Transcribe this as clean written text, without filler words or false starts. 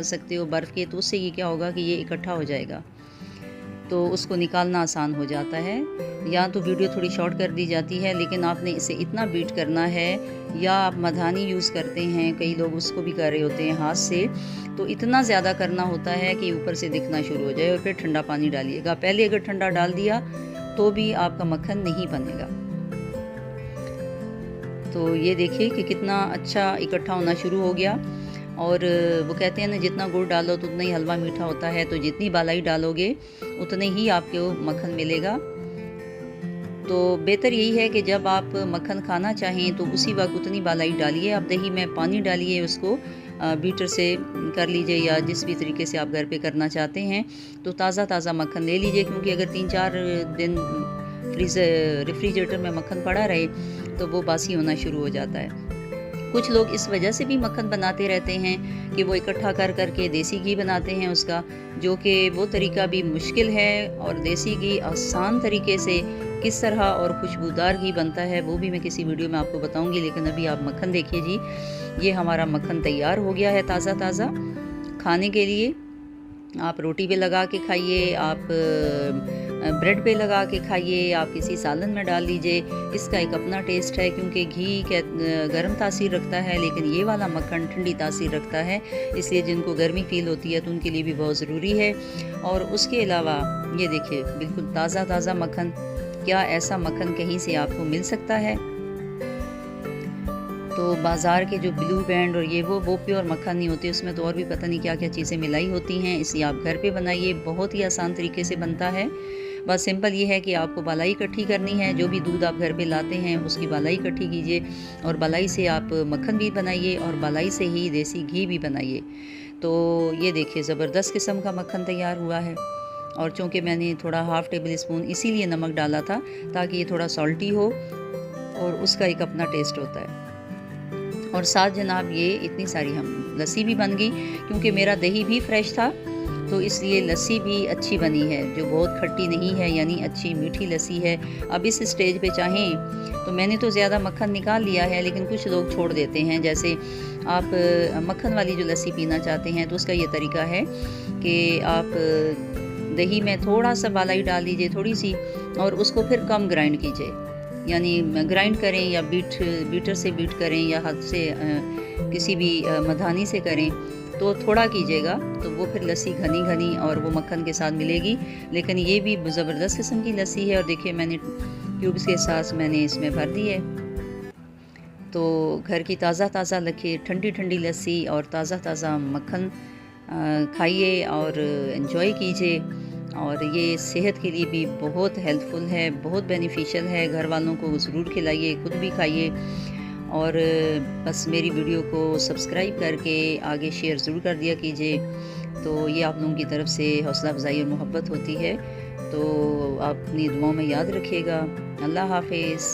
सकते हो बर्फ़ के, तो उससे ये क्या होगा कि ये इकट्ठा हो जाएगा, तो उसको निकालना आसान हो जाता है। या तो वीडियो थोड़ी शॉर्ट कर दी जाती है, लेकिन आपने इसे इतना बीट करना है, या आप मधानी यूज़ करते हैं, कई लोग उसको भी कर रहे होते हैं हाथ से, तो इतना ज़्यादा करना होता है कि ऊपर से दिखना शुरू हो जाए। और फिर ठंडा पानी डालिएगा। पहले अगर ठंडा डाल दिया तो भी आपका मक्खन नहीं बनेगा। तो ये देखिए कि कितना अच्छा इकट्ठा होना शुरू हो गया। और वो कहते हैं ना, जितना गुड़ डालो तो उतना ही हलवा मीठा होता है, तो जितनी बालाई डालोगे उतने ही आपको मक्खन मिलेगा। तो बेहतर यही है कि जब आप मक्खन खाना चाहें तो उसी वक्त उतनी बालाई डालिए। आप दही में पानी डालिए, उसको बीटर से कर लीजिए, या जिस भी तरीके से आप घर पे करना चाहते हैं, तो ताज़ा मक्खन ले लीजिए। क्योंकि अगर 3-4 दिन रेफ्रिजरेटर में मक्खन पड़ा रहे तो वो बासी होना शुरू हो जाता है। कुछ लोग इस वजह से भी मक्खन बनाते रहते हैं कि वो इकट्ठा कर के देसी घी बनाते हैं उसका, जो कि वो तरीका भी मुश्किल है। और देसी घी आसान तरीके से किस तरह और खुशबूदार घी बनता है वो भी मैं किसी वीडियो में आपको बताऊंगी। लेकिन अभी आप मक्खन देखिए जी, ये हमारा मक्खन तैयार हो गया है ताज़ा खाने के लिए। आप रोटी पे लगा के खाइए, आप ब्रेड पे लगा के खाइए, आप किसी सालन में डाल लीजिए। इसका एक अपना टेस्ट है, क्योंकि घी गर्म तासीर रखता है, लेकिन ये वाला मक्खन ठंडी तासीर रखता है। इसलिए जिनको गर्मी फील होती है तो उनके लिए भी बहुत ज़रूरी है। और उसके अलावा ये देखिए, बिल्कुल ताज़ा मक्खन। क्या ऐसा मक्खन कहीं से आपको मिल सकता है? तो बाज़ार के जो ब्लू बैंड और ये वो प्योर मक्खन नहीं होते, उसमें तो और भी पता नहीं क्या चीज़ें मिलाई होती हैं। इसलिए आप घर पे बनाइए, बहुत ही आसान तरीके से बनता है। बस सिंपल ये है कि आपको बालाई इकट्ठी करनी है। जो भी दूध आप घर पे लाते हैं उसकी बालाई इकट्ठी कीजिए, और बालाई से आप मक्खन भी बनाइए, और बालाई से ही देसी घी भी बनाइए। तो ये देखिए, ज़बरदस्त किस्म का मक्खन तैयार हुआ है। और चूँकि मैंने थोड़ा ½ टेबल स्पून इसीलिए नमक डाला था, ताकि ये थोड़ा सॉल्टी हो, और उसका एक अपना टेस्ट होता है। और साथ जनाब ये इतनी सारी हम लस्सी भी बन गई, क्योंकि मेरा दही भी फ्रेश था, तो इसलिए लस्सी भी अच्छी बनी है, जो बहुत खट्टी नहीं है, यानी अच्छी मीठी लस्सी है। अब इस स्टेज पे चाहें तो मैंने तो ज़्यादा मक्खन निकाल लिया है, लेकिन कुछ लोग छोड़ देते हैं। जैसे आप मक्खन वाली जो लस्सी पीना चाहते हैं तो उसका ये तरीका है कि आप दही में थोड़ा सा बालाई डाल दीजिए, थोड़ी सी, और उसको फिर कम ग्राइंड कीजिए। यानी ग्राइंड करें, या बीटर से बीट करें, या हाथ से किसी भी मधानी से करें, तो थोड़ा कीजिएगा, तो वो फिर लस्सी घनी और वो मक्खन के साथ मिलेगी। लेकिन ये भी ज़बरदस्त किस्म की लस्सी है। और देखिए, मैंने क्यूब्स के साथ मैंने इसमें भर दी है। तो घर की ताज़ा रखिए, ठंडी लस्सी और ताज़ा मक्खन खाइए और एंजॉय कीजिए। और ये सेहत के लिए भी बहुत हेल्पफुल है, बहुत बेनिफिशियल है। घर वालों को ज़रूर खिलाइए, खुद भी खाइए। और बस मेरी वीडियो को सब्सक्राइब करके आगे शेयर ज़रूर कर दिया कीजिए। तो ये आप लोगों की तरफ से हौसला अफ़ज़ाई और मोहब्बत होती है। तो आप अपनी दुआओं में याद रखिएगा। अल्लाह हाफ़िज़।